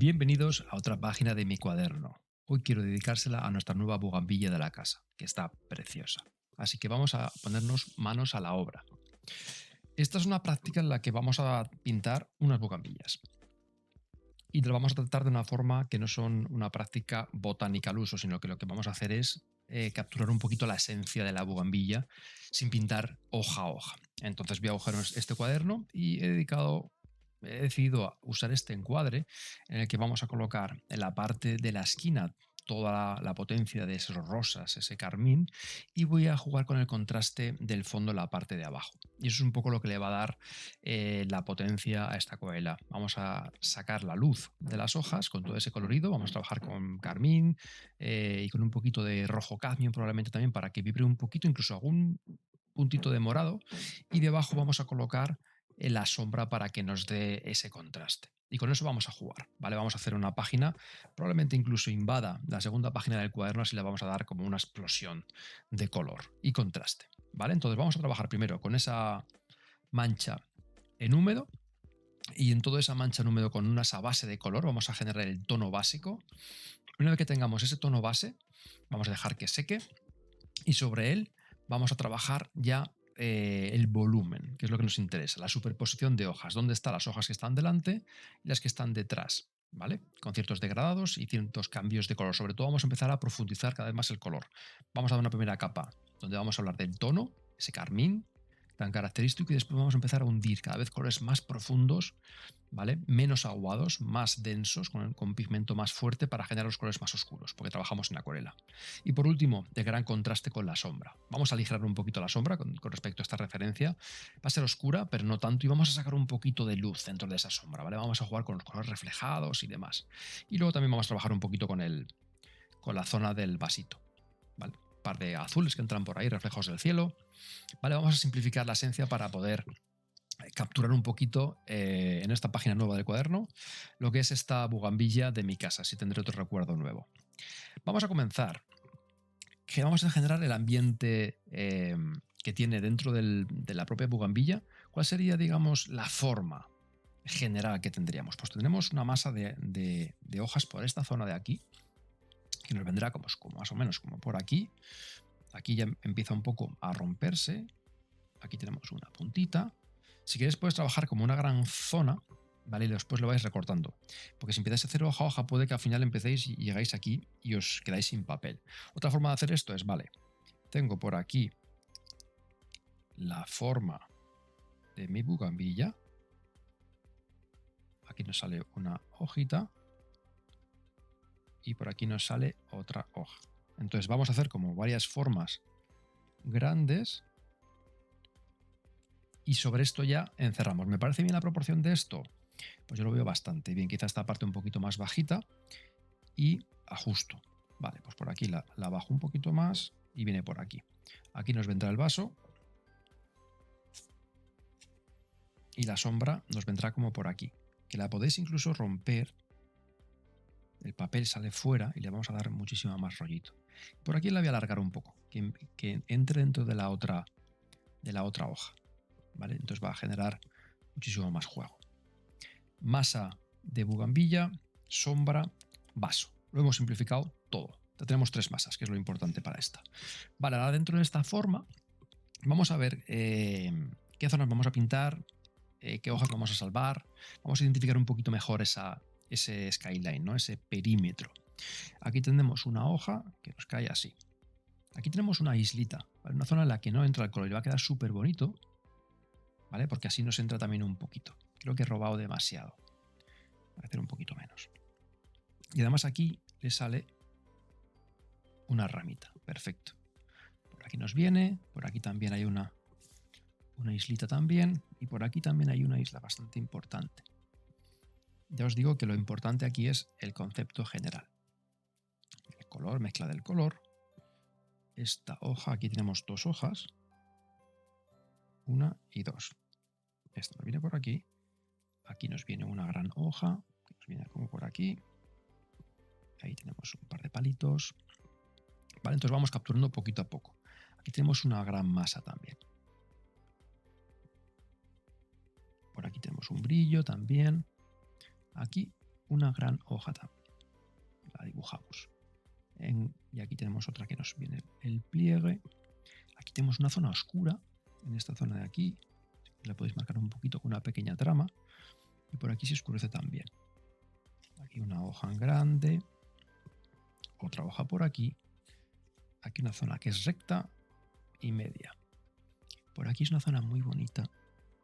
Bienvenidos a otra página de mi cuaderno. Hoy quiero dedicársela a nuestra nueva bugambilla de la casa, que está preciosa. Así que vamos a ponernos manos a la obra. Esta es una práctica en la que vamos a pintar unas bugambillas. Y lo vamos a tratar de una forma que no son una práctica botánica al uso, sino que lo que vamos a hacer es capturar un poquito la esencia de la bugambilla sin pintar hoja a hoja. Entonces voy a coger este cuaderno y he decidido usar este encuadre en el que vamos a colocar en la parte de la esquina toda la potencia de esos rosas, ese carmín, y voy a jugar con el contraste del fondo en la parte de abajo. Y eso es un poco lo que le va a dar la potencia a esta acuarela. Vamos a sacar la luz de las hojas con todo ese colorido, vamos a trabajar con carmín y con un poquito de rojo cadmio probablemente también para que vibre un poquito, incluso algún puntito de morado, y debajo vamos a colocar la sombra para que nos dé ese contraste. Y con eso vamos a jugar, ¿vale? Vamos a hacer una página, probablemente incluso invada la segunda página del cuaderno, así le vamos a dar como una explosión de color y contraste, ¿vale? Entonces vamos a trabajar primero con esa mancha en húmedo, y en toda esa mancha en húmedo con esa base de color vamos a generar el tono básico. Una vez que tengamos ese tono base, vamos a dejar que seque y sobre él vamos a trabajar ya el volumen, que es lo que nos interesa, la superposición de hojas, dónde están las hojas que están delante y las que están detrás, ¿vale? Con ciertos degradados y ciertos cambios de color. Sobre todo vamos a empezar a profundizar cada vez más el color. Vamos a dar una primera capa donde vamos a hablar del tono, ese carmín tan característico, y después vamos a empezar a hundir cada vez colores más profundos, ¿vale? Menos aguados, más densos, con pigmento más fuerte para generar los colores más oscuros, porque trabajamos en acuarela. Y por último, de gran contraste con la sombra. Vamos a aligerar un poquito la sombra con respecto a esta referencia. Va a ser oscura, pero no tanto, y vamos a sacar un poquito de luz dentro de esa sombra, ¿vale? Vamos a jugar con los colores reflejados y demás. Y luego también vamos a trabajar un poquito con la zona del vasito, ¿vale? Un par de azules que entran por ahí, reflejos del cielo. Vale, vamos a simplificar la esencia para poder capturar un poquito en esta página nueva del cuaderno lo que es esta bugambilla de mi casa, si tendré otro recuerdo nuevo. Vamos a comenzar. Que vamos a generar el ambiente que tiene dentro de la propia bugambilla. ¿Cuál sería, digamos, la forma general que tendríamos? Pues tendremos una masa de hojas por esta zona de aquí, que nos vendrá como más o menos como por aquí. Aquí ya empieza un poco a romperse. Aquí tenemos una puntita. Si queréis puedes trabajar como una gran zona, ¿vale? Y después lo vais recortando. Porque si empezáis a hacer hoja a hoja, puede que al final empecéis y llegáis aquí y os quedáis sin papel. Otra forma de hacer esto es, vale, tengo por aquí la forma de mi bugambilla. Aquí nos sale una hojita. Y por aquí nos sale otra hoja. Entonces vamos a hacer como varias formas grandes. Y sobre esto ya encerramos. ¿Me parece bien la proporción de esto? Pues yo lo veo bastante bien. Quizá esta parte un poquito más bajita y ajusto. Vale, pues por aquí la bajo un poquito más y viene por aquí. Aquí nos vendrá el vaso y la sombra nos vendrá como por aquí. Que la podéis incluso romper. El papel sale fuera y le vamos a dar muchísimo más rollito. Por aquí la voy a alargar un poco, que entre dentro de la otra hoja. ¿Vale? Entonces va a generar muchísimo más juego. Masa de bugambilla, sombra, vaso. Lo hemos simplificado todo. Tenemos tres masas, que es lo importante para esta. Vale, ahora dentro de esta forma vamos a ver qué zonas vamos a pintar, qué hojas vamos a salvar. Vamos a identificar un poquito mejor ese skyline, ¿no? Ese perímetro. Aquí tenemos una hoja que nos cae así. Aquí tenemos una islita, ¿vale? Una zona en la que no entra el color y va a quedar súper bonito, ¿vale? Porque así nos entra también un poquito. Creo que he robado demasiado. Voy a hacer un poquito menos. Y además aquí le sale una ramita. Perfecto. Por aquí nos viene, por aquí también hay una islita también, y por aquí también hay una isla bastante importante. Ya os digo que lo importante aquí es el concepto general. El color, mezcla del color. Esta hoja, aquí tenemos dos hojas. Una y dos. Esta nos viene por aquí. Aquí nos viene una gran hoja, que nos viene como por aquí. Ahí tenemos un par de palitos. Vale, entonces vamos capturando poquito a poco. Aquí tenemos una gran masa también. Por aquí tenemos un brillo también. Aquí una gran hoja también. La dibujamos. Y aquí tenemos otra que nos viene el pliegue. Aquí tenemos una zona oscura, en esta zona de aquí. La podéis marcar un poquito con una pequeña trama. Y por aquí se oscurece también. Aquí una hoja grande. Otra hoja por aquí. Aquí una zona que es recta y media. Por aquí es una zona muy bonita.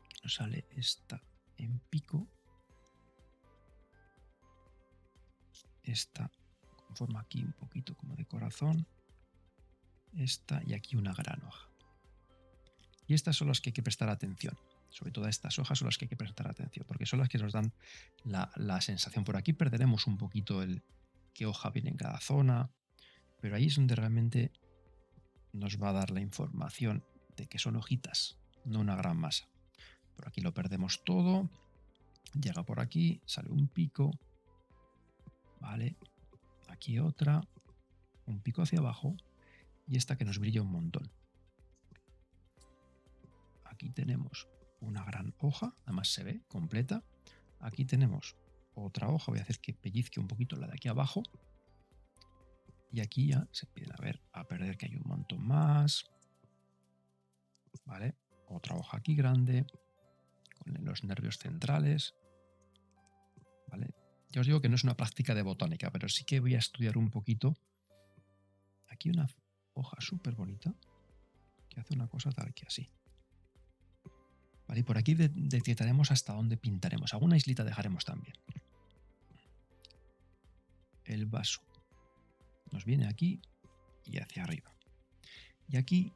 Que nos sale esta en pico. Esta con forma aquí un poquito como de corazón. Esta y aquí una gran hoja. Y estas son las que hay que prestar atención. Sobre todo estas hojas son las que hay que prestar atención, porque son las que nos dan la sensación. Por aquí perderemos un poquito el qué hoja viene en cada zona, pero ahí es donde realmente nos va a dar la información de que son hojitas, no una gran masa. Por aquí lo perdemos todo, llega por aquí, sale un pico, ¿vale? Aquí otra, un pico hacia abajo y esta que nos brilla un montón. Aquí tenemos una gran hoja, además se ve completa. Aquí tenemos otra hoja, voy a hacer que pellizque un poquito la de aquí abajo. Y aquí ya se empieza a perder que hay un montón más. ¿Vale? Otra hoja aquí grande, con los nervios centrales. ¿Vale? Ya os digo que no es una práctica de botánica, pero sí que voy a estudiar un poquito. Aquí una hoja súper bonita que hace una cosa tal que así. Vale, y por aquí detectaremos hasta dónde pintaremos. Alguna islita dejaremos también. El vaso nos viene aquí y hacia arriba. Y aquí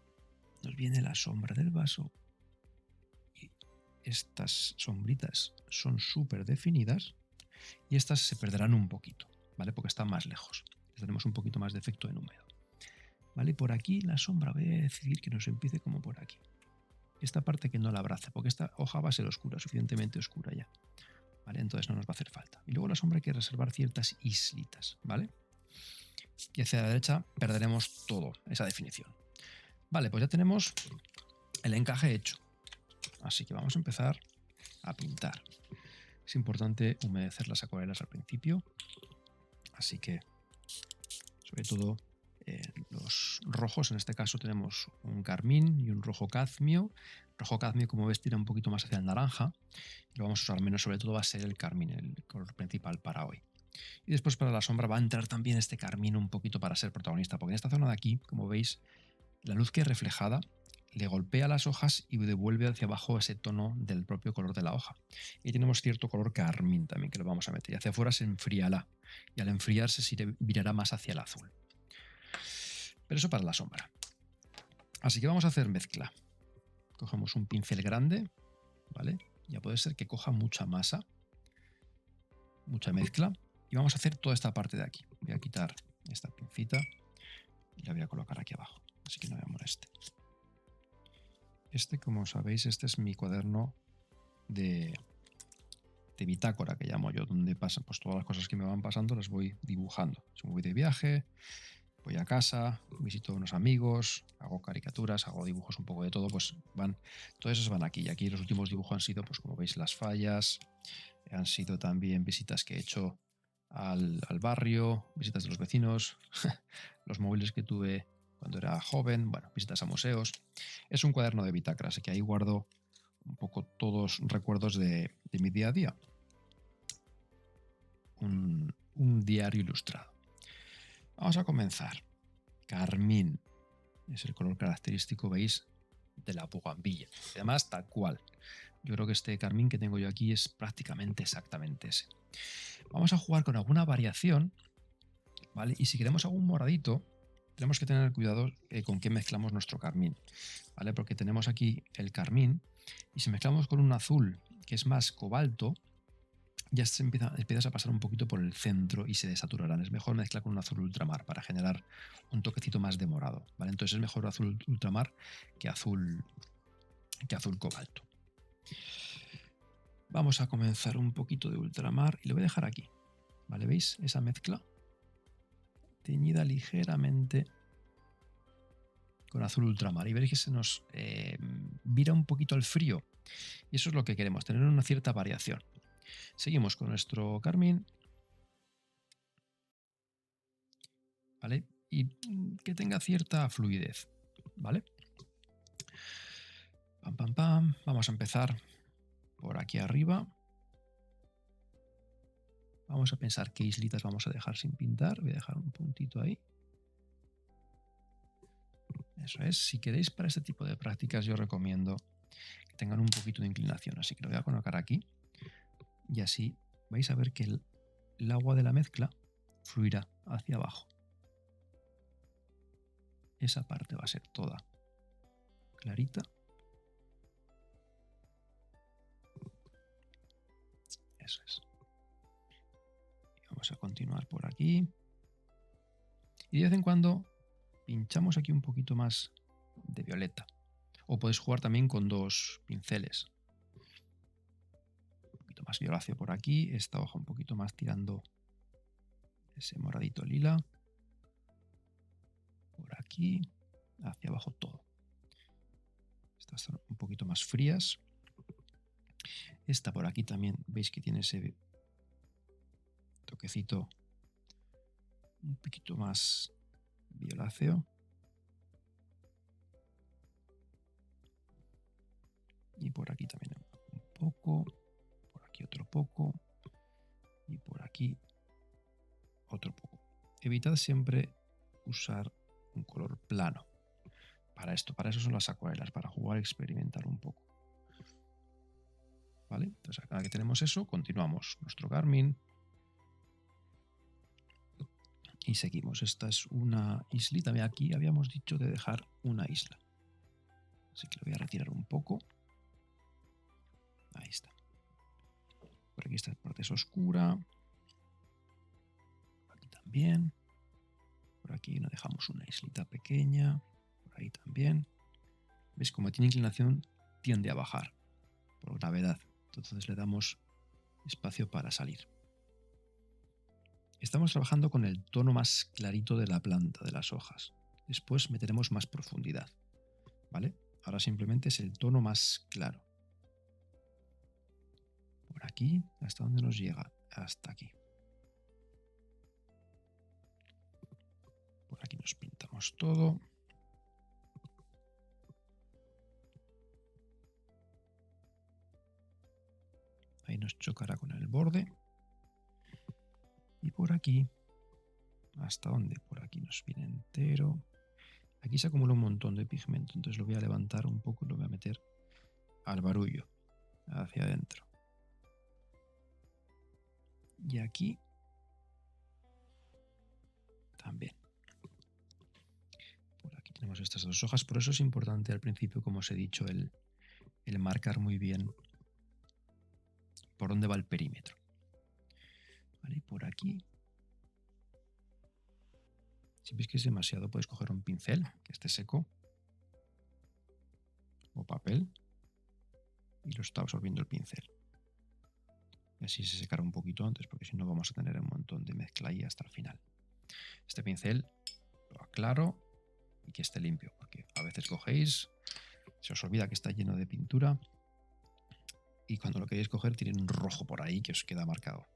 nos viene la sombra del vaso. Y estas sombritas son súper definidas y estas se perderán un poquito, ¿vale? Porque están más lejos. Tenemos un poquito más de efecto en húmedo. ¿Vale? Por aquí la sombra voy a decidir que nos empiece como por aquí. Esta parte que no la abrace, porque esta hoja va a ser oscura, suficientemente oscura ya. ¿Vale? Entonces no nos va a hacer falta. Y luego la sombra hay que reservar ciertas islitas, ¿vale? Y hacia la derecha perderemos todo, esa definición. Vale, pues ya tenemos el encaje hecho. Así que vamos a empezar a pintar. Es importante humedecer las acuarelas al principio. Así que, sobre todo, los rojos, en este caso tenemos un carmín y un rojo cadmio. Rojo cadmio, como ves, tira un poquito más hacia el naranja. Y lo vamos a usar menos, sobre todo va a ser el carmín, el color principal para hoy. Y después para la sombra va a entrar también este carmín un poquito para ser protagonista, porque en esta zona de aquí, como veis, la luz que es reflejada le golpea las hojas y devuelve hacia abajo ese tono del propio color de la hoja. Y tenemos cierto color carmín también que lo vamos a meter. Y hacia afuera se enfriará. Y al enfriarse se virará más hacia el azul. Pero eso para la sombra. Así que vamos a hacer mezcla. Cogemos un pincel grande, ¿vale? Ya puede ser que coja mucha masa, mucha mezcla. Y vamos a hacer toda esta parte de aquí. Voy a quitar esta pincita y la voy a colocar aquí abajo. Así que no me moleste. Como sabéis, este es mi cuaderno de bitácora que llamo yo, donde pasan pues todas las cosas que me van pasando, las voy dibujando. Si me voy de viaje, voy a casa, visito a unos amigos, hago caricaturas, hago dibujos un poco de todo, pues todos esos van aquí. Y aquí los últimos dibujos han sido, pues como veis, las fallas, han sido también visitas que he hecho al barrio, visitas de los vecinos, los móviles que tuve cuando era joven, bueno, visitas a museos. Es un cuaderno de bitácora, así que ahí guardo un poco todos recuerdos de mi día a día. Un diario ilustrado. Vamos a comenzar. Carmín es el color característico, veis, de la bugambilla. Además, tal cual. Yo creo que este carmín que tengo yo aquí es prácticamente exactamente ese. Vamos a jugar con alguna variación, ¿vale? Y si queremos algún moradito, tenemos que tener cuidado con qué mezclamos nuestro carmín, ¿vale? Porque tenemos aquí el carmín y si mezclamos con un azul que es más cobalto, ya empiezas a pasar un poquito por el centro y se desaturarán. Es mejor mezclar con un azul ultramar para generar un toquecito más de morado, ¿vale? Entonces es mejor azul ultramar que azul cobalto. Vamos a comenzar un poquito de ultramar y lo voy a dejar aquí, ¿vale? ¿Veis esa mezcla? Teñida ligeramente con azul ultramar y veréis que se nos vira un poquito al frío y eso es lo que queremos, tener una cierta variación. Seguimos con nuestro carmín ¿vale? Y que tenga cierta fluidez, ¿vale? Pam, pam, pam. Vamos a empezar por aquí arriba. Vamos a pensar qué islitas vamos a dejar sin pintar. Voy a dejar un puntito ahí. Eso es. Si queréis para este tipo de prácticas, yo recomiendo que tengan un poquito de inclinación. Así que lo voy a colocar aquí. Y así vais a ver que el agua de la mezcla fluirá hacia abajo. Esa parte va a ser toda clarita. Eso es. Y vamos a continuar por aquí. Y de vez en cuando pinchamos aquí un poquito más de violeta. O podéis jugar también con dos pinceles. Un poquito más violáceo por aquí. Esta hoja un poquito más tirando ese moradito lila. Por aquí. Hacia abajo todo. Estas son un poquito más frías. Esta por aquí también veis que tiene ese toquecito un poquito más violáceo. Y por aquí también un poco. Por aquí otro poco. Y por aquí otro poco. Evitad siempre usar un color plano. Para esto, para eso son las acuarelas, para jugar y experimentar un poco. ¿Vale? Entonces, acá que tenemos eso, continuamos nuestro Garmin. Y seguimos. Esta es una islita. Aquí habíamos dicho de dejar una isla. Así que lo voy a retirar un poco. Ahí está. Por aquí esta parte es oscura. Por aquí también. Por aquí nos dejamos una islita pequeña. Por ahí también. ¿Ves? Como tiene inclinación, tiende a bajar por gravedad. Entonces le damos espacio para salir. Estamos trabajando con el tono más clarito de la planta, de las hojas. Después meteremos más profundidad. ¿Vale? Ahora simplemente es el tono más claro. Por aquí, ¿hasta dónde nos llega? Hasta aquí. Por aquí nos pintamos todo. Ahí nos chocará con el borde. Y por aquí, ¿hasta dónde? Por aquí nos viene entero. Aquí se acumula un montón de pigmento, entonces lo voy a levantar un poco y lo voy a meter al barullo, hacia adentro. Y aquí también. Por aquí tenemos estas dos hojas, por eso es importante al principio, como os he dicho, el marcar muy bien por dónde va el perímetro. Vale, y por aquí, si veis que es demasiado, podéis coger un pincel que esté seco o papel y lo está absorbiendo el pincel. Y así se secará un poquito antes, porque si no vamos a tener un montón de mezcla ahí hasta el final. Este pincel lo aclaro y que esté limpio, porque a veces cogéis, se os olvida que está lleno de pintura y cuando lo queréis coger tiene un rojo por ahí que os queda marcado.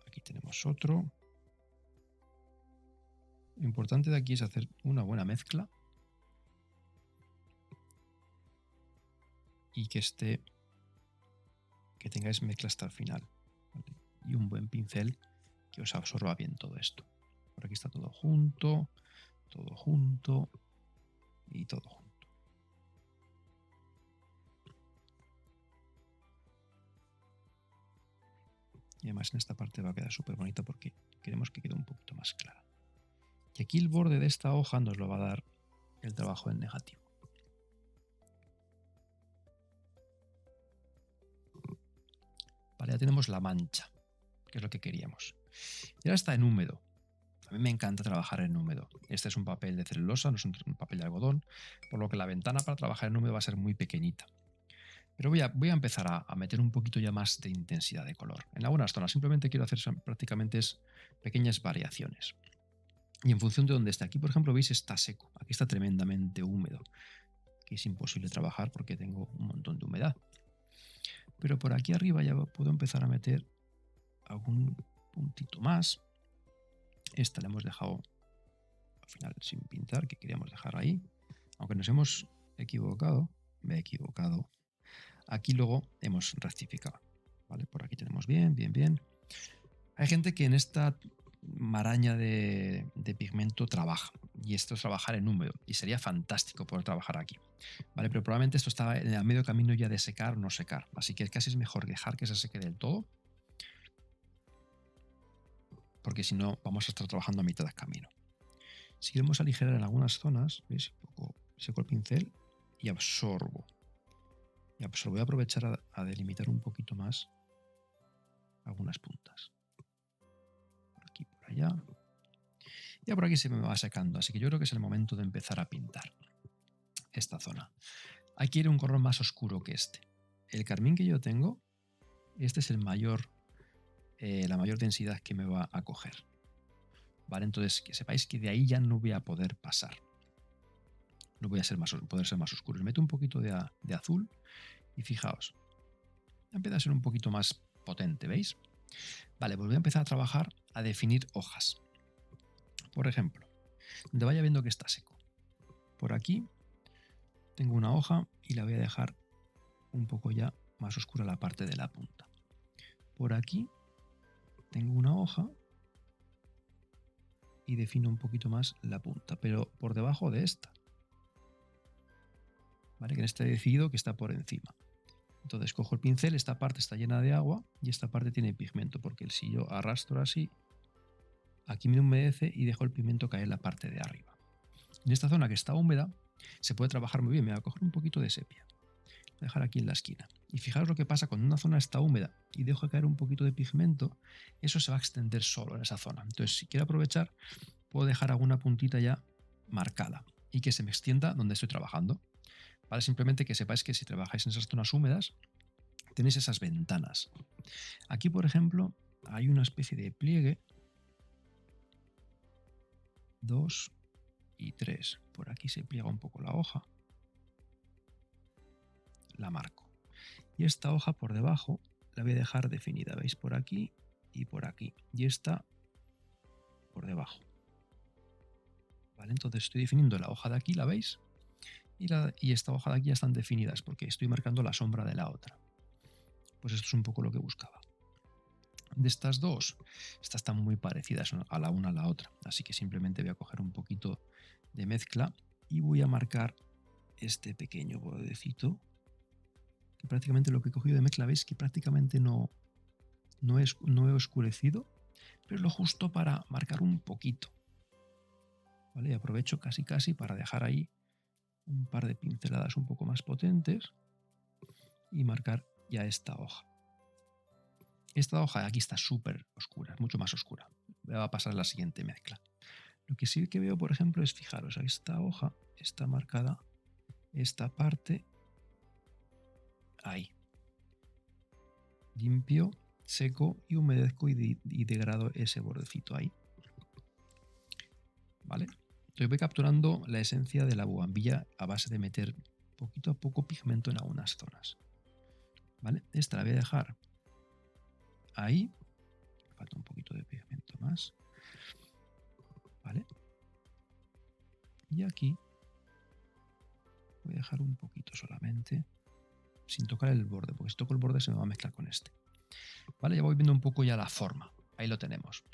Aquí tenemos otro. Lo importante de aquí es hacer una buena mezcla y que tengáis mezcla hasta el final, ¿vale? Y un buen pincel que os absorba bien todo esto. Por aquí está todo junto y todo junto. Y además en esta parte va a quedar súper bonita porque queremos que quede un poquito más clara. Y aquí el borde de esta hoja nos lo va a dar el trabajo en negativo. Vale, ya tenemos la mancha, que es lo que queríamos. Y ahora está en húmedo. A mí me encanta trabajar en húmedo. Este es un papel de celulosa, no es un papel de algodón, por lo que la ventana para trabajar en húmedo va a ser muy pequeñita. Pero voy a empezar a meter un poquito ya más de intensidad de color. En algunas zonas simplemente quiero hacer prácticamente pequeñas variaciones. Y en función de dónde esté. Aquí, por ejemplo, veis está seco. Aquí está tremendamente húmedo. Aquí es imposible trabajar porque tengo un montón de humedad. Pero por aquí arriba ya puedo empezar a meter algún puntito más. Esta la hemos dejado al final sin pintar, que queríamos dejar ahí. Aunque nos hemos equivocado, me he equivocado. Aquí luego hemos rectificado. ¿Vale? Por aquí tenemos bien, bien, bien. Hay gente que en esta maraña de pigmento trabaja. Y esto es trabajar en húmedo. Y sería fantástico poder trabajar aquí. ¿Vale? Pero probablemente esto está en el medio camino ya de secar o no secar. Así que casi es mejor dejar que se seque del todo. Porque si no, vamos a estar trabajando a mitad del camino. Si queremos aligerar en algunas zonas, ¿veis? Un poco seco el pincel y absorbo. Y absorbo. Voy a aprovechar a delimitar un poquito más algunas puntas. Por aquí, por allá. Ya por aquí se me va secando, así que yo creo que es el momento de empezar a pintar esta zona. Hay que ir a un color más oscuro que este. El carmín que yo tengo, este es el mayor, la mayor densidad que me va a coger. ¿Vale? Entonces, que sepáis que de ahí ya no voy a poder pasar. No voy a poder ser más oscuro. Le meto un poquito de azul y fijaos, empieza a ser un poquito más potente, ¿veis? Vale, pues voy a empezar a trabajar a definir hojas. Por ejemplo, donde vaya viendo que está seco. Por aquí tengo una hoja y la voy a dejar un poco ya más oscura la parte de la punta. Por aquí tengo una hoja y defino un poquito más la punta, pero por debajo de esta. ¿Vale? Que en este he decidido que está por encima. Entonces cojo el pincel, esta parte está llena de agua y esta parte tiene pigmento, porque si yo arrastro así, aquí me humedece y dejo el pigmento caer en la parte de arriba. En esta zona que está húmeda se puede trabajar muy bien. Me voy a coger un poquito de sepia, voy a dejar aquí en la esquina. Y fijaros lo que pasa cuando una zona está húmeda y dejo caer un poquito de pigmento, eso se va a extender solo en esa zona. Entonces, si quiero aprovechar, puedo dejar alguna puntita ya marcada y que se me extienda donde estoy trabajando. ¿Vale? Simplemente que sepáis que si trabajáis en esas zonas húmedas, tenéis esas ventanas. Aquí, por ejemplo, hay una especie de pliegue. 2 y 3. Por aquí se pliega un poco la hoja. La marco. Y esta hoja por debajo la voy a dejar definida. ¿Veis? Por aquí y por aquí. Y esta por debajo. ¿Vale? Entonces estoy definiendo la hoja de aquí, ¿la veis? Y esta hoja de aquí ya están definidas porque estoy marcando la sombra de la otra. Pues esto es un poco lo que buscaba. De estas dos, estas están muy parecidas a la una a la otra. Así que simplemente voy a coger un poquito de mezcla y voy a marcar este pequeño bordecito. Que prácticamente lo que he cogido de mezcla, veis que prácticamente no he oscurecido, pero es lo justo para marcar un poquito. ¿Vale? Y aprovecho casi para dejar ahí un par de pinceladas un poco más potentes y marcar ya esta hoja. Esta hoja de aquí está súper oscura, mucho más oscura. Va a pasar la siguiente mezcla. Lo que sí que veo, por ejemplo, es fijaros, esta hoja está marcada, esta parte, ahí. Limpio, seco y humedezco y degrado ese bordecito ahí. ¿Vale? Entonces voy capturando la esencia de la bugambilla a base de meter poquito a poco pigmento en algunas zonas. ¿Vale? Esta la voy a dejar ahí. Falta un poquito de pigmento más. ¿Vale? Y aquí voy a dejar un poquito solamente, sin tocar el borde, porque si toco el borde se me va a mezclar con este. ¿Vale? Ya voy viendo un poco ya la forma. Ahí lo tenemos.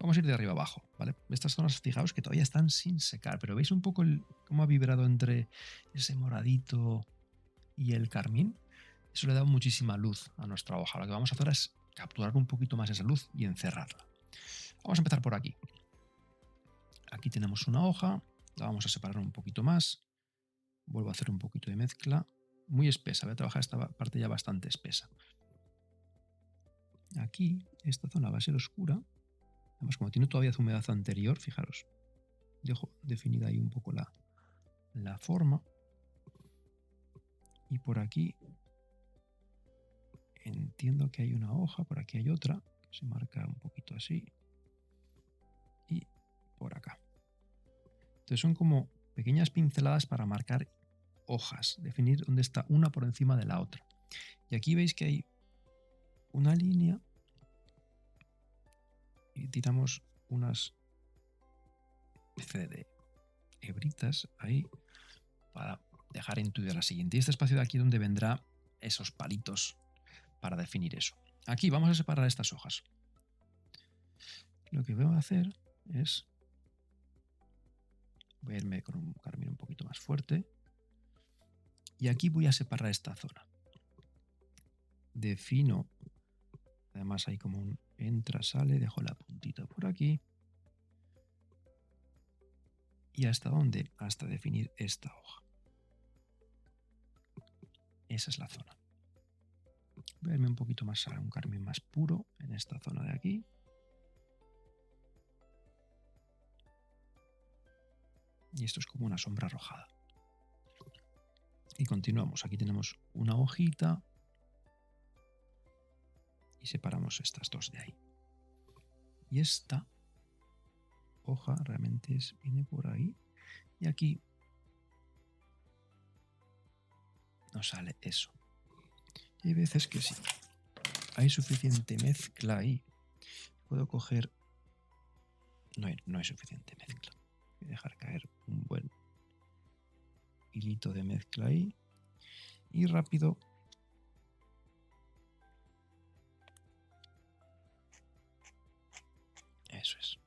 Vamos a ir de arriba abajo, ¿vale? Estas zonas, fijaos que todavía están sin secar, pero ¿veis un poco cómo ha vibrado entre ese moradito y el carmín? Eso le da muchísima luz a nuestra hoja. Lo que vamos a hacer es capturar un poquito más esa luz y encerrarla. Vamos a empezar por aquí. Aquí tenemos una hoja, la vamos a separar un poquito más. Vuelvo a hacer un poquito de mezcla. Muy espesa, voy a trabajar esta parte ya bastante espesa. Aquí, esta zona va a ser oscura. Además, como tiene todavía humedad anterior, fijaros, dejo definida ahí un poco la forma. Y por aquí entiendo que hay una hoja, por aquí hay otra, se marca un poquito así. Y por acá. Entonces son como pequeñas pinceladas para marcar hojas, definir dónde está una por encima de la otra. Y aquí veis que hay una línea y tiramos unas especie de hebritas ahí para dejar intuida la siguiente. Y este espacio de aquí donde vendrá esos palitos para definir eso. Aquí vamos a separar estas hojas. Lo que voy a hacer es, voy a irme con un carmín un poquito más fuerte y aquí voy a separar esta zona. Defino, además hay como un entra, sale, dejo la puntita por aquí. ¿Y hasta dónde? Hasta definir esta hoja. Esa es la zona. Voy a irme un poquito más a un carmín más puro en esta zona de aquí. Y esto es como una sombra rojada. Y continuamos. Aquí tenemos una hojita. Y separamos estas dos de ahí. Y esta hoja realmente viene por ahí. Y aquí nos sale eso. Y hay veces que sí. Hay suficiente mezcla ahí. Puedo coger... No hay suficiente mezcla. Voy a dejar caer un buen hilito de mezcla ahí. Y rápido... Eso es.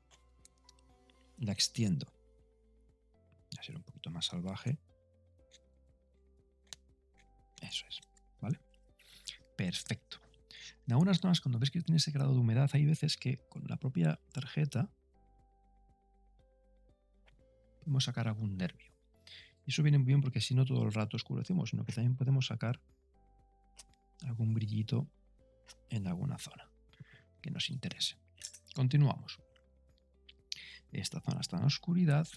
La extiendo. Voy a ser un poquito más salvaje. Eso es. ¿Vale? Perfecto. En algunas zonas, cuando ves que tiene ese grado de humedad, hay veces que con la propia tarjeta podemos sacar algún nervio. Y eso viene muy bien porque si no todo el rato oscurecemos, sino que también podemos sacar algún brillito en alguna zona que nos interese. Continuamos. Esta zona está en oscuridad.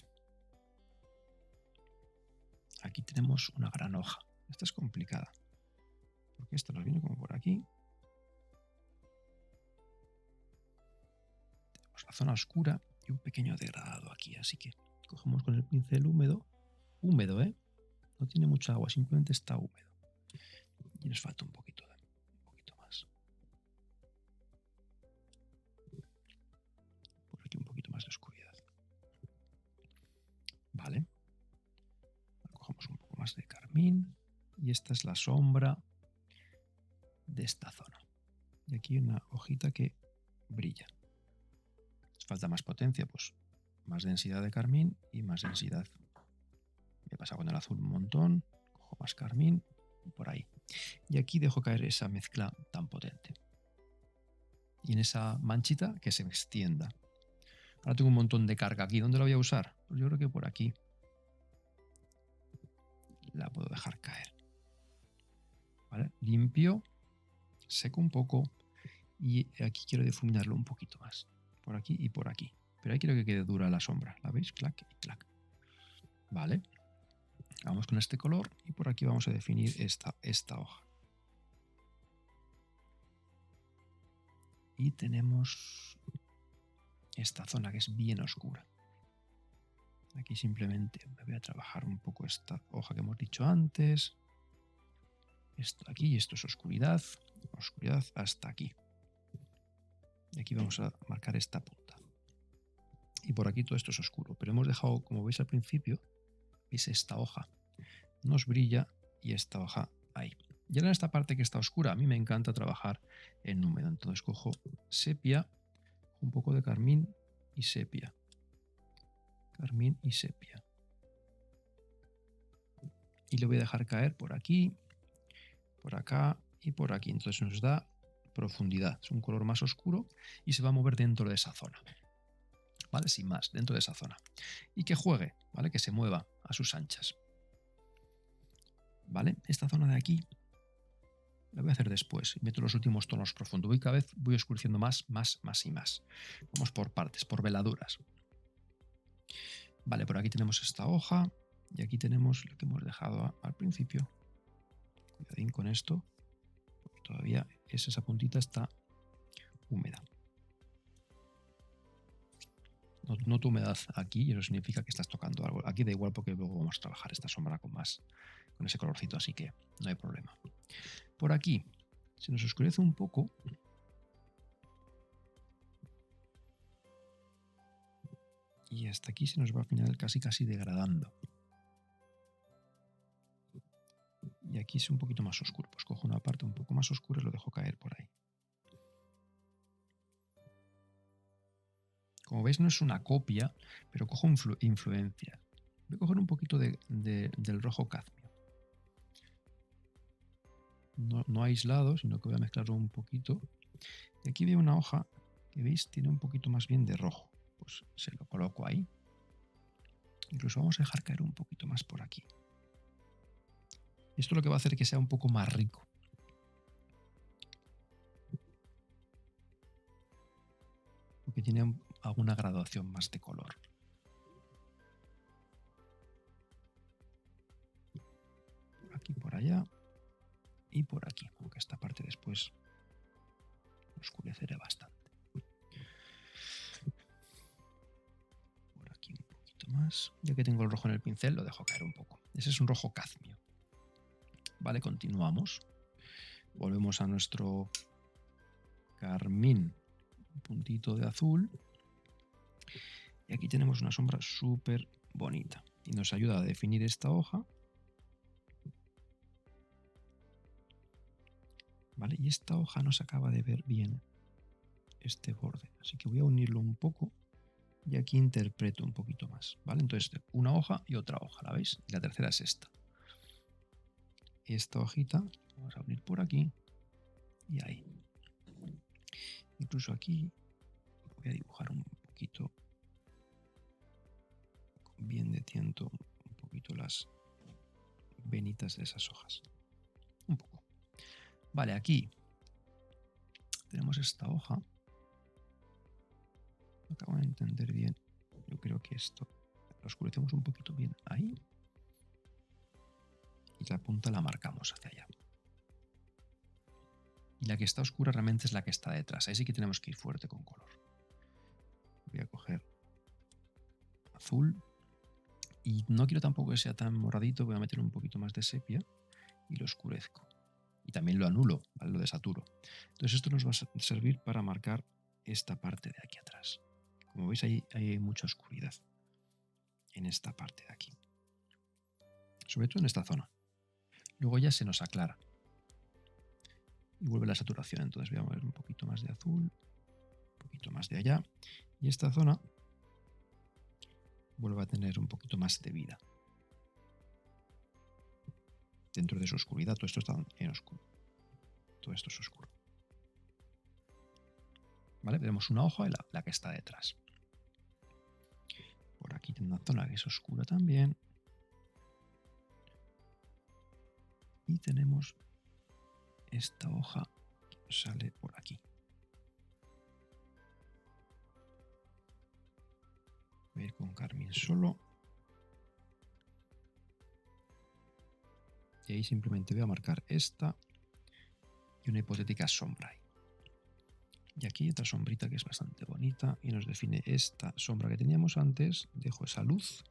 Aquí tenemos una gran hoja. Esta es complicada. Porque esta nos viene como por aquí. Tenemos la zona oscura y un pequeño degradado aquí. Así que cogemos con el pincel húmedo. Húmedo, ¿eh? No tiene mucha agua, simplemente está húmedo. Y nos falta un poquito más. Por aquí un poquito más de oscuridad. Vale. Cogemos un poco más de carmín. Y esta es la sombra de esta zona. Y aquí una hojita que brilla. Nos falta más potencia, pues más densidad de carmín y más densidad. Me pasa con el azul un montón. Cojo más carmín y por ahí. Y aquí dejo caer esa mezcla tan potente. Y en esa manchita que se extienda. Ahora tengo un montón de carga aquí. ¿Dónde la voy a usar? Pues yo creo que por aquí. La puedo dejar caer. ¿Vale? Limpio, seco un poco y aquí quiero difuminarlo un poquito más. Por aquí y por aquí. Pero ahí quiero que quede dura la sombra. ¿La veis? Clac y clac. Vale. Vamos con este color y por aquí vamos a definir esta hoja. Y tenemos esta zona que es bien oscura. Aquí simplemente me voy a trabajar un poco esta hoja que hemos dicho antes. Esto aquí y esto es oscuridad. Oscuridad hasta aquí. Y aquí vamos a marcar esta punta. Y por aquí todo esto es oscuro. Pero hemos dejado, como veis al principio, veis esta hoja. Nos brilla y esta hoja ahí. Y ahora en esta parte que está oscura, a mí me encanta trabajar en húmedo. Entonces cojo sepia, un poco de carmín y sepia. Carmín y sepia. Y le voy a dejar caer por aquí, por acá y por aquí. Entonces nos da profundidad. Es un color más oscuro y se va a mover dentro de esa zona. ¿Vale? Sin más, dentro de esa zona. Y que juegue, ¿vale? Que se mueva a sus anchas. ¿Vale? Esta zona de aquí la voy a hacer después. Meto los últimos tonos profundos. Voy cada vez voy oscureciendo más y más. Vamos por partes, por veladuras. Vale, por aquí tenemos esta hoja y aquí tenemos lo que hemos dejado al principio. Cuidadín con esto, porque todavía esa puntita está húmeda. Noto humedad aquí y eso significa que estás tocando algo. Aquí da igual porque luego vamos a trabajar esta sombra con ese colorcito, así que no hay problema. Por aquí se nos oscurece un poco. Y hasta aquí se nos va al final casi degradando. Y aquí es un poquito más oscuro. Pues cojo una parte un poco más oscura y lo dejo caer por ahí. Como veis no es una copia, pero cojo influencias. Voy a coger un poquito del rojo cadmio. No aislado, sino que voy a mezclarlo un poquito. Y aquí veo una hoja que veis tiene un poquito más bien de rojo. Pues se lo coloco ahí. Incluso vamos a dejar caer un poquito más por aquí. Esto lo que va a hacer que sea un poco más rico. Porque tiene alguna graduación más de color. Por aquí, por allá y por aquí. Aunque esta parte después oscureceré bastante. Por aquí un poquito más. Ya que tengo el rojo en el pincel, lo dejo caer un poco. Ese es un rojo cadmio. Vale, continuamos. Volvemos a nuestro carmín. Un puntito de azul. Y aquí tenemos una sombra súper bonita. Y nos ayuda a definir esta hoja. ¿Vale? Y esta hoja no se acaba de ver bien este borde. Así que voy a unirlo un poco. Y aquí interpreto un poquito más. ¿Vale? Entonces, una hoja y otra hoja, ¿la veis? Y la tercera es esta. Esta hojita, vamos a unir por aquí y ahí. Incluso aquí voy a dibujar un poquito con bien de tiento, un poquito las venitas de esas hojas. Un poco. Vale, aquí tenemos esta hoja. No acabo de entender bien. Yo creo que esto lo oscurecemos un poquito bien ahí. Y la punta la marcamos hacia allá. Y la que está oscura realmente es la que está detrás. Ahí sí que tenemos que ir fuerte con color. Voy a coger azul. Y no quiero tampoco que sea tan moradito. Voy a meter un poquito más de sepia y lo oscurezco. Y también lo anulo, ¿vale? Lo desaturo. Entonces esto nos va a servir para marcar esta parte de aquí atrás. Como veis, ahí hay mucha oscuridad en esta parte de aquí. Sobre todo en esta zona. Luego ya se nos aclara. Y vuelve la saturación. Entonces voy a mover un poquito más de azul, un poquito más de allá. Y esta zona vuelve a tener un poquito más de vida. Dentro de su oscuridad, todo esto está en oscuro. Todo esto es oscuro. ¿Vale? Veremos una hoja y la que está detrás. Por aquí tiene una zona que es oscura también. Y tenemos esta hoja que sale por aquí. Voy a ir con carmín solo. Y ahí simplemente voy a marcar esta y una hipotética sombra ahí. Y aquí hay otra sombrita que es bastante bonita y nos define esta sombra que teníamos antes. Dejo esa luz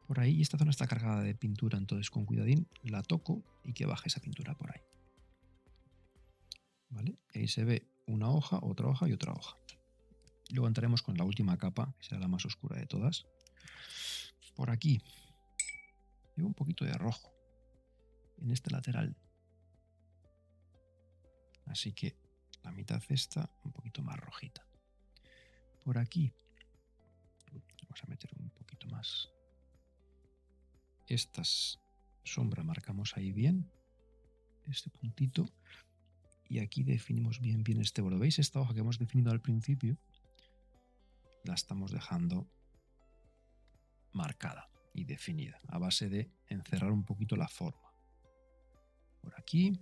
por ahí y esta zona está cargada de pintura, entonces con cuidadín la toco y que baje esa pintura por ahí. ¿Vale? Y ahí se ve una hoja, otra hoja y otra hoja. Luego entraremos con la última capa, que será la más oscura de todas. Por aquí llevo un poquito de rojo en este lateral. Así que la mitad esta un poquito más rojita. Por aquí vamos a meter un poquito más. Estas sombra marcamos ahí bien, este puntito. Y aquí definimos bien este borde. ¿Veis esta hoja que hemos definido al principio? La estamos dejando marcada y definida a base de encerrar un poquito la forma. Por aquí,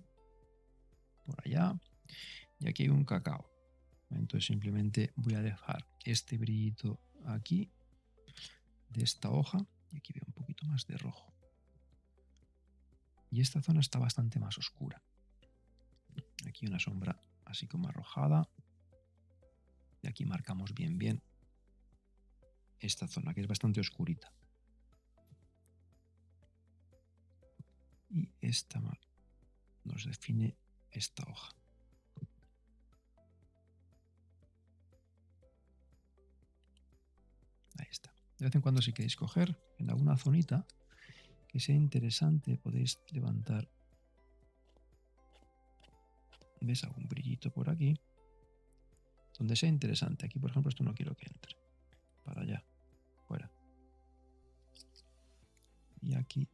por allá. Y aquí hay un cacao. Entonces simplemente voy a dejar este brillito aquí de esta hoja y aquí veo un poquito más de rojo. Y esta zona está bastante más oscura. Aquí una sombra así como arrojada. Y aquí marcamos bien esta zona que es bastante oscurita. Y esta nos define esta hoja. Ahí está. De vez en cuando, si queréis coger en alguna zonita que sea interesante, podéis levantar. ¿Ves? Algún brillito por aquí. Donde sea interesante. Aquí, por ejemplo, esto no quiero que entre. Para allá. Fuera. Y aquí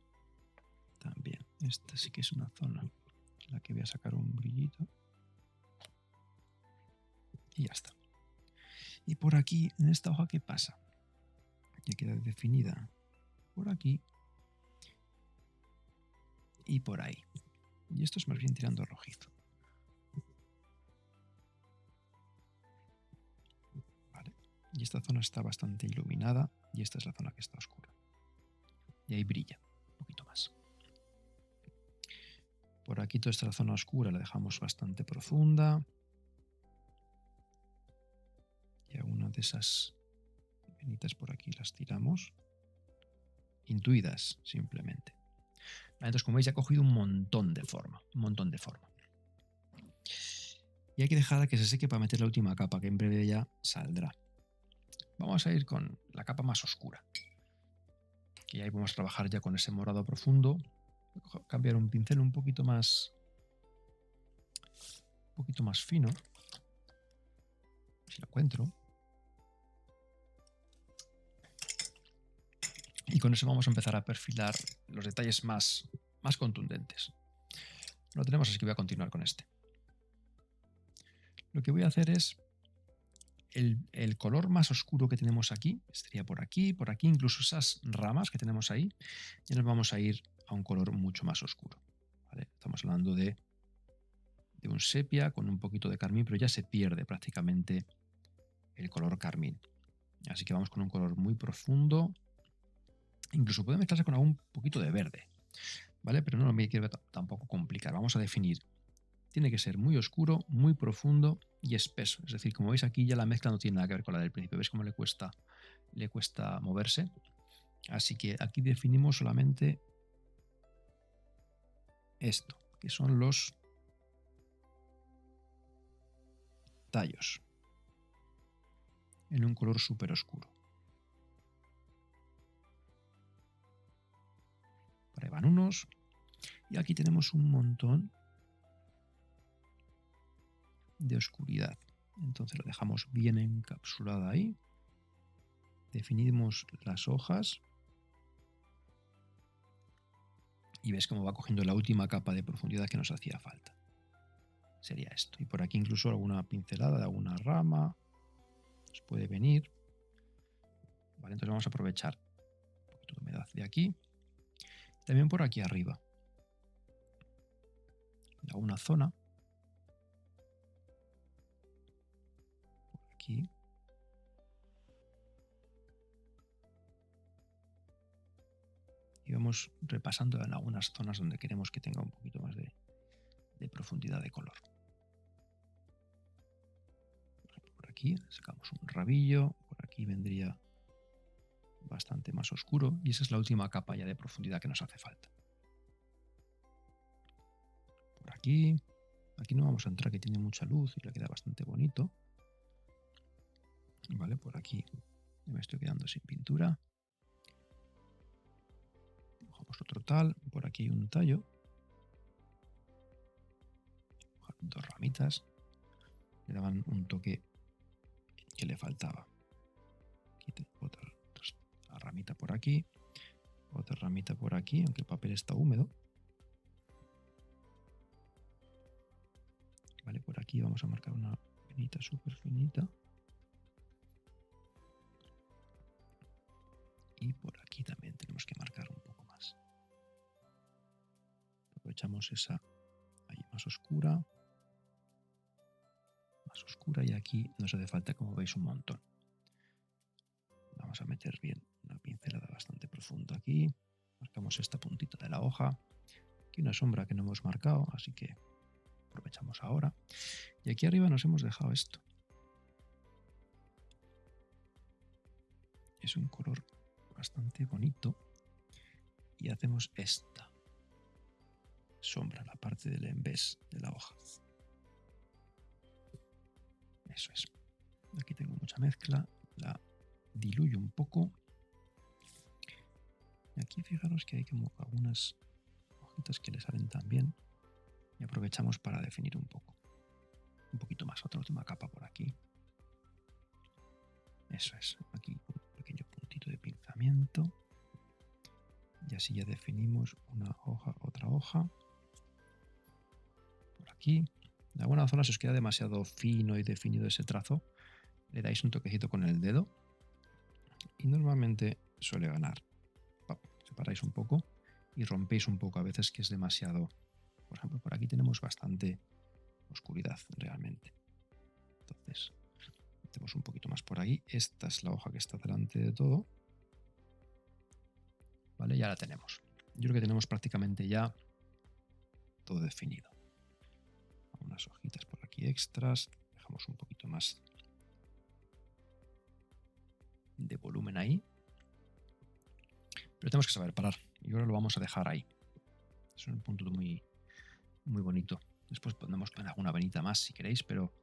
también. Esta sí que es una zona en la que voy a sacar un brillito. Y ya está. Y por aquí, en esta hoja, ¿qué pasa? Que queda definida por aquí y por ahí. Y esto es más bien tirando rojizo. Vale. Y esta zona está bastante iluminada y esta es la zona que está oscura. Y ahí brilla un poquito más. Por aquí toda esta zona oscura la dejamos bastante profunda. Y alguna de esas venitas por aquí las tiramos. Intuidas, simplemente. Entonces, como veis, ya ha cogido un montón de forma. Un montón de forma. Y hay que dejarla que se seque para meter la última capa, que en breve ya saldrá. Vamos a ir con la capa más oscura. Que ahí vamos a trabajar ya con ese morado profundo. Voy a cambiar un pincel un poquito más fino. Si lo encuentro. Y con eso vamos a empezar a perfilar los detalles más contundentes. Lo tenemos, así que voy a continuar con este. Lo que voy a hacer es el color más oscuro que tenemos aquí, estaría por aquí, incluso esas ramas que tenemos ahí, ya nos vamos a ir a un color mucho más oscuro. ¿Vale? Estamos hablando de un sepia con un poquito de carmín, pero ya se pierde prácticamente el color carmín. Así que vamos con un color muy profundo. Incluso puede mezclarse con algún poquito de verde, ¿vale? Pero no me quiero tampoco complicar. Vamos a definir. Tiene que ser muy oscuro, muy profundo y espeso. Es decir, como veis aquí ya la mezcla no tiene nada que ver con la del principio. ¿Veis cómo le cuesta moverse? Así que aquí definimos solamente esto, que son los tallos en un color súper oscuro. Por ahí van unos. Y aquí tenemos un montón de oscuridad. Entonces lo dejamos bien encapsulada ahí. Definimos las hojas. Y ves cómo va cogiendo la última capa de profundidad que nos hacía falta. Sería esto. Y por aquí incluso alguna pincelada de alguna rama nos puede venir. Vale, entonces vamos a aprovechar un poquito de humedad de aquí. También por aquí arriba. En alguna zona. Por aquí. Y vamos repasando en algunas zonas donde queremos que tenga un poquito más de profundidad de color. Por aquí sacamos un rabillo. Por aquí vendría bastante más oscuro. Y esa es la última capa ya de profundidad que nos hace falta. Por aquí. Aquí no vamos a entrar, que tiene mucha luz y le queda bastante bonito. Vale, por aquí me estoy quedando sin pintura. Dibujamos otro tal. Por aquí hay un tallo. Dos ramitas. Le daban un toque que le faltaba. Aquí tengo otra ramita por aquí. Otra ramita por aquí, aunque el papel está húmedo. Vale, por aquí vamos a marcar una venita súper finita. Y por aquí también tenemos que marcar un poco más. Aprovechamos esa ahí más oscura. Más oscura y aquí nos hace falta, como veis, un montón. Vamos a meter bien una pincelada bastante profunda aquí. Marcamos esta puntita de la hoja. Aquí una sombra que no hemos marcado, así que aprovechamos ahora. Y aquí arriba nos hemos dejado esto. Es un color bastante bonito. Y hacemos esta sombra, la parte del envés de la hoja. Eso es. Aquí tengo mucha mezcla. La diluyo un poco. Y aquí fijaros que hay como algunas hojitas que le salen también. Y aprovechamos para definir un poco. Un poquito más, otra última capa por aquí. Eso es, aquí un pequeño puntito de pinzamiento. Y así ya definimos una hoja, otra hoja. Por aquí. En alguna zona, si os queda demasiado fino y definido ese trazo, le dais un toquecito con el dedo. Y normalmente suele ganar. Separáis un poco y rompéis un poco a veces que es demasiado. Por ejemplo, por aquí tenemos bastante oscuridad realmente. Entonces, metemos un poquito más por aquí. Esta es la hoja que está delante de todo. Vale, ya la tenemos. Yo creo que tenemos prácticamente ya todo definido. Unas hojitas por aquí extras. Dejamos un poquito más de volumen ahí. Pero tenemos que saber parar. Y ahora lo vamos a dejar ahí. Es un punto muy, muy bonito. Después podemos poner alguna venita más si queréis, pero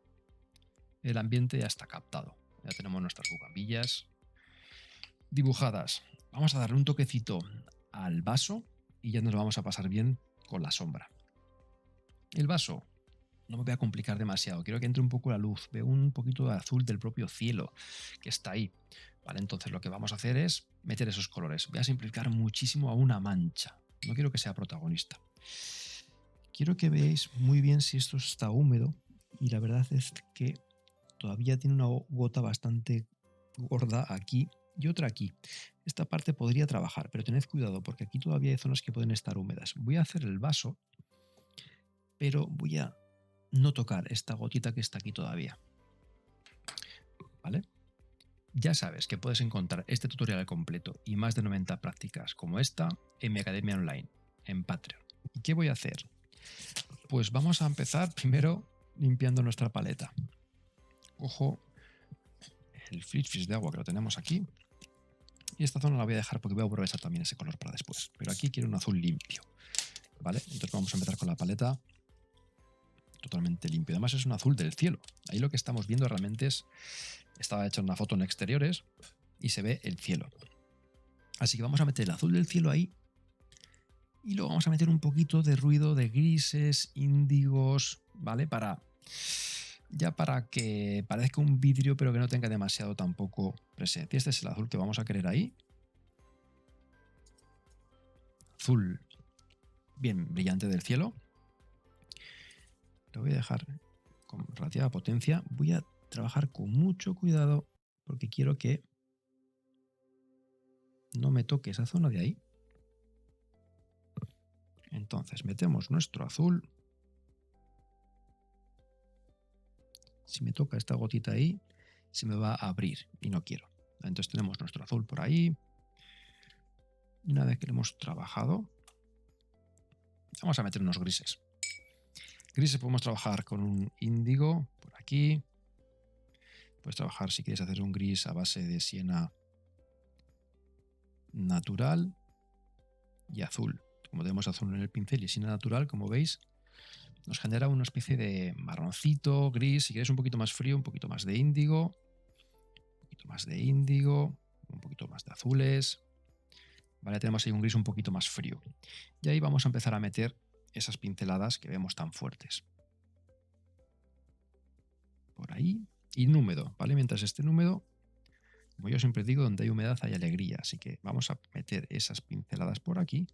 el ambiente ya está captado. Ya tenemos nuestras bugambillas dibujadas. Vamos a darle un toquecito al vaso y ya nos lo vamos a pasar bien con la sombra. El vaso, no me voy a complicar demasiado. Quiero que entre un poco la luz. Veo un poquito de azul del propio cielo que está ahí. Vale, entonces lo que vamos a hacer es meter esos colores. Voy a simplificar muchísimo a una mancha. No quiero que sea protagonista. Quiero que veáis muy bien si esto está húmedo. Y la verdad es que todavía tiene una gota bastante gorda aquí y otra aquí. Esta parte podría trabajar, pero tened cuidado porque aquí todavía hay zonas que pueden estar húmedas. Voy a hacer el vaso, pero voy a no tocar esta gotita que está aquí todavía. ¿Vale? Ya sabes que puedes encontrar este tutorial completo y más de 90 prácticas como esta en mi academia online, en Patreon. ¿Y qué voy a hacer? Pues vamos a empezar primero limpiando nuestra paleta. Ojo, el Flitfish de agua que lo tenemos aquí. Y esta zona la voy a dejar porque voy a aprovechar también ese color para después. Pero aquí quiero un azul limpio. ¿Vale? Entonces vamos a empezar con la paleta totalmente limpio. Además es un azul del cielo. Ahí lo que estamos viendo realmente es... Estaba hecha una foto en exteriores y se ve el cielo. Así que vamos a meter el azul del cielo ahí. Y luego vamos a meter un poquito de ruido de grises, índigos, ¿vale? Para que parezca un vidrio, pero que no tenga demasiado tampoco presencia. Este es el azul que vamos a querer ahí. Azul bien brillante del cielo. Lo voy a dejar con relativa potencia. Voy a trabajar con mucho cuidado porque quiero que no me toque esa zona de ahí. Entonces metemos nuestro azul. Si me toca esta gotita ahí, se me va a abrir y no quiero. Entonces tenemos nuestro azul por ahí. Y una vez que lo hemos trabajado, vamos a meter unos grises. Grises podemos trabajar con un índigo por aquí. Puedes trabajar si quieres hacer un gris a base de siena natural y azul. Como tenemos azul en el pincel y siena natural, como veis, nos genera una especie de marroncito, gris. Si quieres un poquito más frío, un poquito más de índigo, un poquito más de índigo, un poquito más de azules. Vale, tenemos ahí un gris un poquito más frío. Y ahí vamos a empezar a meter esas pinceladas que vemos tan fuertes. Por ahí. Y húmedo, ¿vale? Mientras esté húmedo, como yo siempre digo, donde hay humedad hay alegría. Así que vamos a meter esas pinceladas por aquí.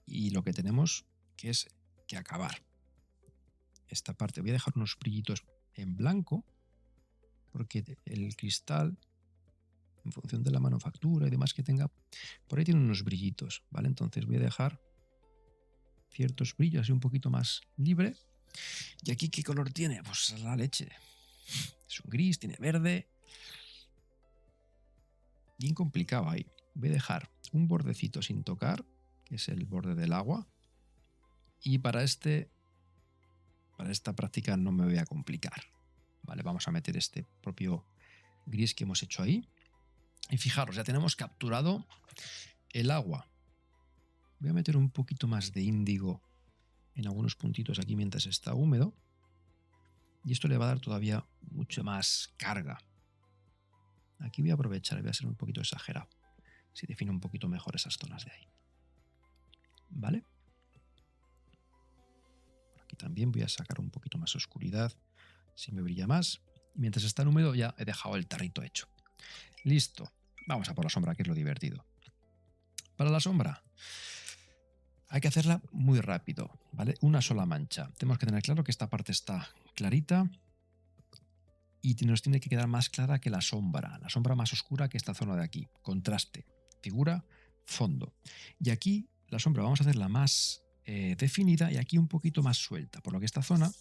Y lo que tenemos que es que acabar esta parte. Voy a dejar unos brillitos en blanco porque el cristal, en función de la manufactura y demás que tenga, por ahí tiene unos brillitos, ¿vale? Entonces voy a dejar ciertos brillos así un poquito más libre. ¿Y aquí qué color tiene? Pues la leche. Es un gris, tiene verde. Bien complicado ahí. Voy a dejar un bordecito sin tocar, que es el borde del agua. Y para esta práctica no me voy a complicar. Vale, vamos a meter este propio gris que hemos hecho ahí. Y fijaros, ya tenemos capturado el agua. Voy a meter un poquito más de índigo en algunos puntitos aquí mientras está húmedo. Y esto le va a dar todavía mucha más carga Aquí voy a aprovechar, voy a ser un poquito exagerado. Si defino un poquito mejor esas zonas de ahí. ¿Vale? Aquí también voy a sacar un poquito más oscuridad, si me brilla más. Y mientras está en húmedo ya he dejado el tarrito hecho. Listo. Vamos a por la sombra, que es lo divertido. Para la sombra hay que hacerla muy rápido, ¿vale? Una sola mancha. Tenemos que tener claro que esta parte está clarita y nos tiene que quedar más clara que la sombra más oscura que esta zona de aquí. Contraste, figura, fondo. Y aquí la sombra vamos a hacerla más definida y aquí un poquito más suelta, por lo que esta zona,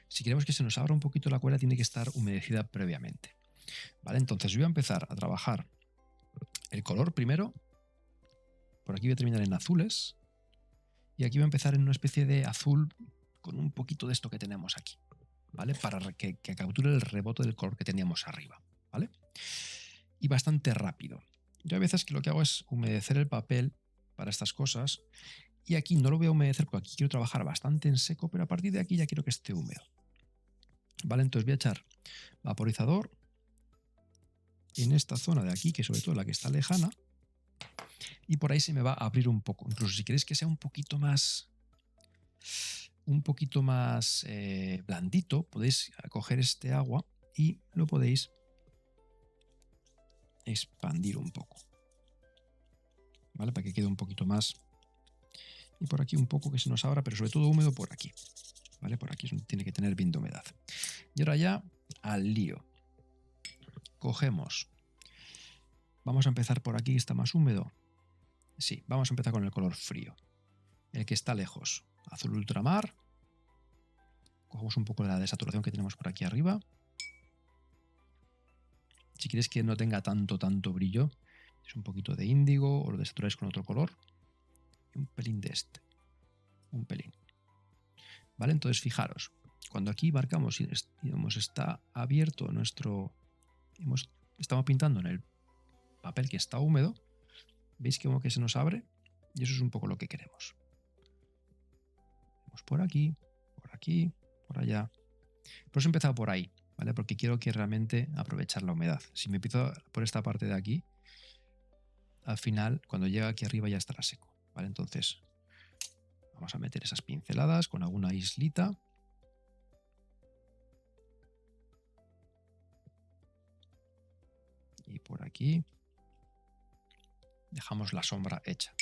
si queremos que se nos abra un poquito la cuela, tiene que estar humedecida previamente. ¿Vale? Entonces yo voy a empezar a trabajar el color primero. Por aquí voy a terminar en azules y aquí voy a empezar en una especie de azul con un poquito de esto que tenemos aquí, ¿vale? Para que capture el rebote del color que teníamos arriba, ¿vale? Y bastante rápido. Yo a veces que lo que hago es humedecer el papel para estas cosas y aquí no lo voy a humedecer porque aquí quiero trabajar bastante en seco, pero a partir de aquí ya quiero que esté húmedo. ¿Vale? Entonces voy a echar vaporizador en esta zona de aquí, que sobre todo la que está lejana, y por ahí se me va a abrir un poco. Incluso si queréis que sea un poquito más blandito, podéis coger este agua y lo podéis expandir un poco, ¿vale? Para que quede un poquito más. Y por aquí un poco que se nos abra, pero sobre todo húmedo por aquí, ¿vale? Por aquí tiene que tener bien de humedad. Y ahora ya al lío. Cogemos. Vamos a empezar por aquí, está más húmedo. Sí, vamos a empezar con el color frío. El que está lejos. Azul ultramar. Cogemos un poco de la desaturación que tenemos por aquí arriba. Si quieres que no tenga tanto brillo, es un poquito de índigo o lo desaturáis con otro color. Y un pelín de este. Un pelín. ¿Vale? Entonces fijaros, cuando aquí marcamos y está abierto nuestro... Estamos pintando en el papel que está húmedo, ¿veis como que se nos abre? Y eso es un poco lo que queremos. Vamos por aquí, por allá. Por eso he empezado por ahí, ¿vale? Porque quiero que realmente aprovechar la humedad. Si me empiezo por esta parte de aquí, al final, cuando llega aquí arriba ya estará seco, ¿vale? Entonces, vamos a meter esas pinceladas con alguna islita. Y por aquí dejamos la sombra hecha.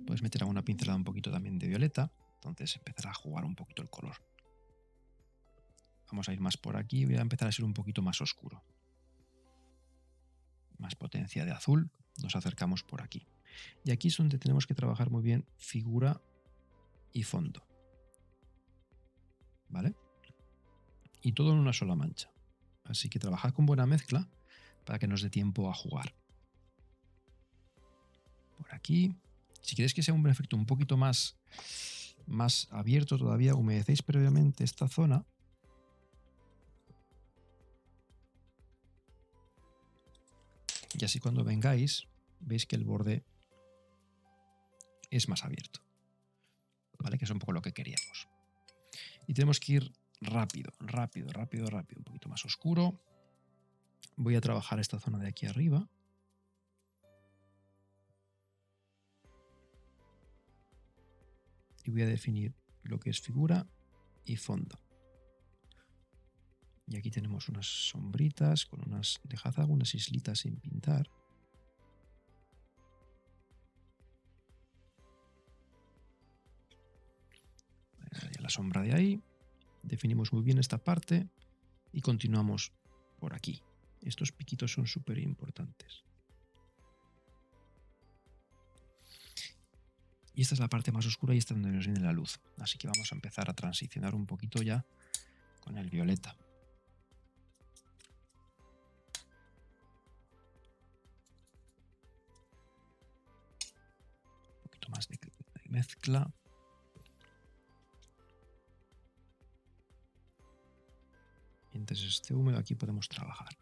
Puedes meter alguna pincelada un poquito también de violeta, entonces empezará a jugar un poquito el color. Vamos a ir más por aquí, voy a empezar a ser un poquito más oscuro. Más potencia de azul, nos acercamos por aquí. Y aquí es donde tenemos que trabajar muy bien figura y fondo. ¿Vale? Y todo en una sola mancha. Así que trabajad con buena mezcla para que nos dé tiempo a jugar. Por aquí. Si queréis que sea un efecto un poquito más abierto todavía, humedecéis previamente esta zona. Y así cuando vengáis, veis que el borde es más abierto. ¿Vale? Que es un poco lo que queríamos. Y tenemos que ir rápido. Un poquito más oscuro. Voy a trabajar esta zona de aquí arriba. Y voy a definir lo que es figura y fondo. Y aquí tenemos unas sombritas con unas... Dejad algunas islitas sin pintar. La sombra de ahí. Definimos muy bien esta parte y continuamos por aquí. Estos piquitos son súper importantes. Y esta es la parte más oscura y esta es donde nos viene la luz. Así que vamos a empezar a transicionar un poquito ya con el violeta. Un poquito más de mezcla. Mientras esté húmedo aquí podemos trabajar.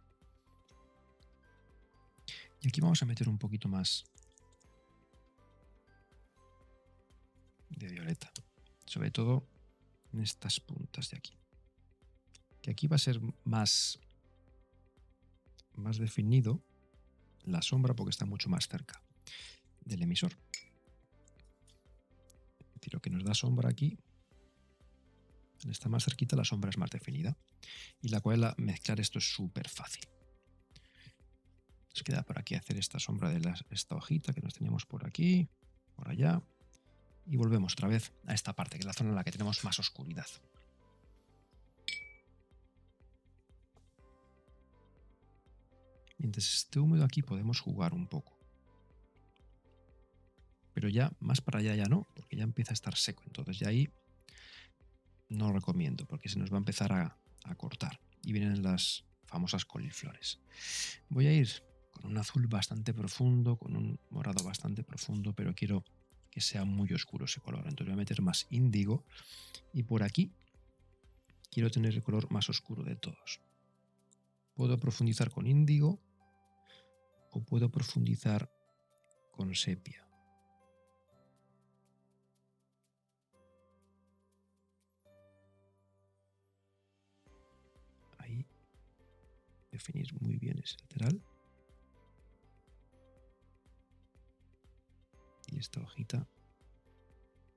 Y aquí vamos a meter un poquito más de violeta. Sobre todo en estas puntas de aquí. que aquí va a ser más definido la sombra porque está mucho más cerca del emisor. Es decir, lo que nos da sombra aquí, está más cerquita, la sombra es más definida. Y la cual mezclar esto es súper fácil. Nos queda por aquí hacer esta sombra de esta hojita que nos teníamos por aquí, por allá. Y volvemos otra vez a esta parte, que es la zona en la que tenemos más oscuridad. Mientras esté húmedo aquí podemos jugar un poco. Pero ya más para allá ya no, porque ya empieza a estar seco. Entonces ya ahí no lo recomiendo, porque se nos va a empezar a cortar. Y vienen las famosas coliflores. Voy a ir con un azul bastante profundo, con un morado bastante profundo, pero quiero que sea muy oscuro ese color. Entonces voy a meter más índigo. Y por aquí quiero tener el color más oscuro de todos. Puedo profundizar con índigo o puedo profundizar con sepia. Ahí definir muy bien ese lateral. Y esta hojita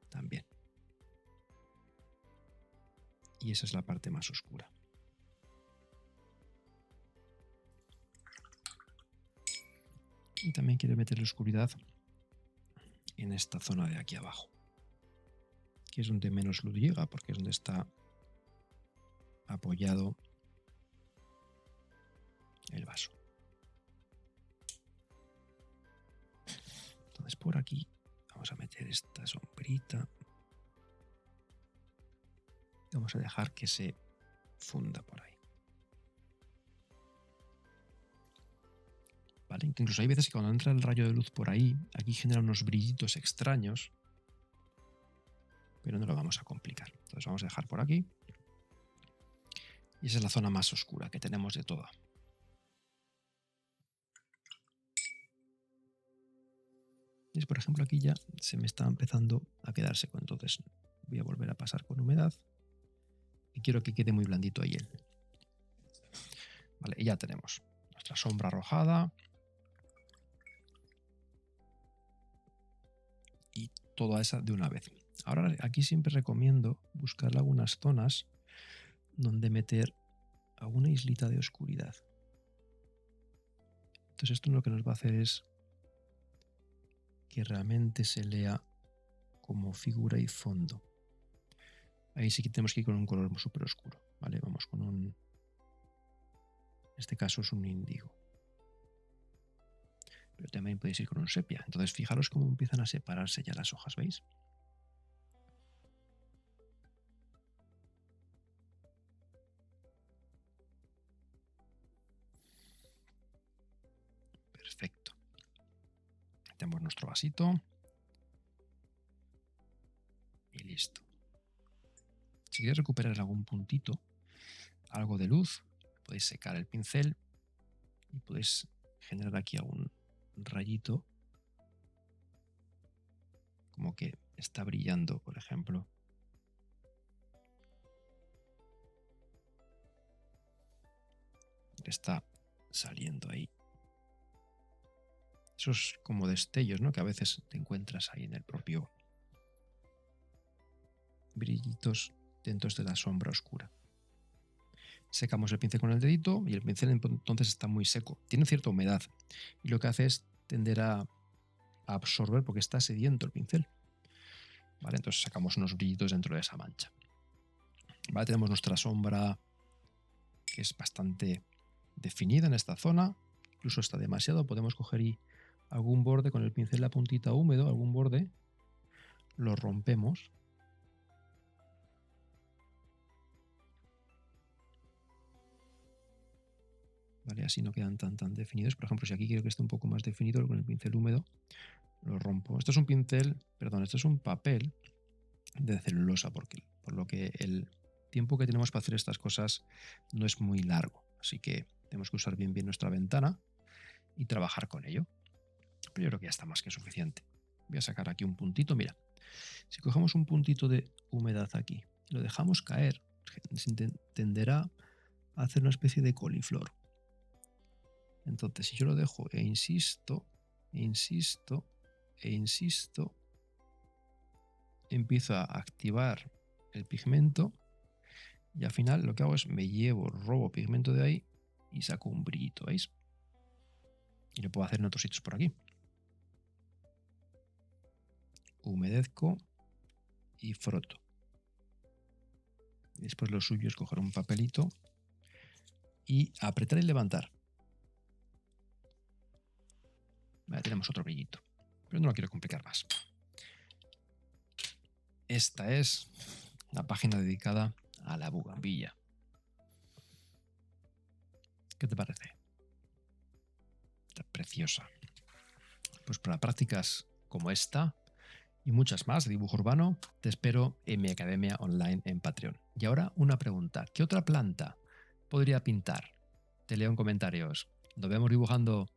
también. Y esa es la parte más oscura. Y también quiero meter la oscuridad en esta zona de aquí abajo, que es donde menos luz llega, porque es donde está apoyado el vaso. Entonces por aquí vamos a meter esta sombrita. Vamos a dejar que se funda por ahí. ¿Vale? Incluso hay veces que cuando entra el rayo de luz por ahí, aquí genera unos brillitos extraños, pero no lo vamos a complicar. Entonces vamos a dejar por aquí. Y esa es la zona más oscura que tenemos de toda. Y por ejemplo aquí ya se me está empezando a quedar seco, entonces voy a volver a pasar con humedad y quiero que quede muy blandito ahí él. Vale, y ya tenemos nuestra sombra arrojada y toda esa de una vez. Ahora aquí siempre recomiendo buscar algunas zonas donde meter alguna islita de oscuridad. Entonces esto lo que nos va a hacer es que realmente se lea como figura y fondo. Ahí sí que tenemos que ir con un color súper oscuro, ¿vale? Vamos con un... En este caso es un índigo. Pero también podéis ir con un sepia. Entonces fijaros cómo empiezan a separarse ya las hojas, ¿veis? Perfecto. Tenemos nuestro vasito. Y listo. Si queréis recuperar algún puntito, algo de luz, podéis secar el pincel y podéis generar aquí algún rayito como que está brillando, por ejemplo. Está saliendo ahí. Esos como destellos, ¿no? Que a veces te encuentras ahí en el propio brillitos dentro de la sombra oscura. Secamos el pincel con el dedito y el pincel entonces está muy seco. Tiene cierta humedad y lo que hace es tender a absorber porque está sediento el pincel. ¿Vale? Entonces sacamos unos brillitos dentro de esa mancha. ¿Vale? Tenemos nuestra sombra que es bastante definida en esta zona. Incluso está demasiado. Podemos coger y algún borde con el pincel, la puntita húmedo, algún borde, lo rompemos. ¿Vale? Así no quedan tan definidos. Por ejemplo, si aquí quiero que esté un poco más definido con el pincel húmedo, lo rompo. Esto es un pincel, perdón, esto es un papel de celulosa, por lo que el tiempo que tenemos para hacer estas cosas no es muy largo. Así que tenemos que usar bien nuestra ventana y trabajar con ello. Pero yo creo que ya está más que suficiente. Voy a sacar aquí un puntito. Mira, si cogemos un puntito de humedad aquí y lo dejamos caer, se tenderá hacer una especie de coliflor. Entonces, si yo lo dejo e insisto, empiezo a activar el pigmento y al final lo que hago es robo pigmento de ahí y saco un brillito, ¿veis? Y lo puedo hacer en otros sitios por aquí. Humedezco y froto. Después lo suyo es coger un papelito y apretar y levantar. Vale, tenemos otro brillito, pero no lo quiero complicar más. Esta es la página dedicada a la bugambilla. ¿Qué te parece? Está preciosa. Pues para prácticas como esta y muchas más de dibujo urbano, te espero en mi academia online en Patreon. Y ahora una pregunta. ¿Qué otra planta podría pintar? Te leo en comentarios. Nos vemos dibujando.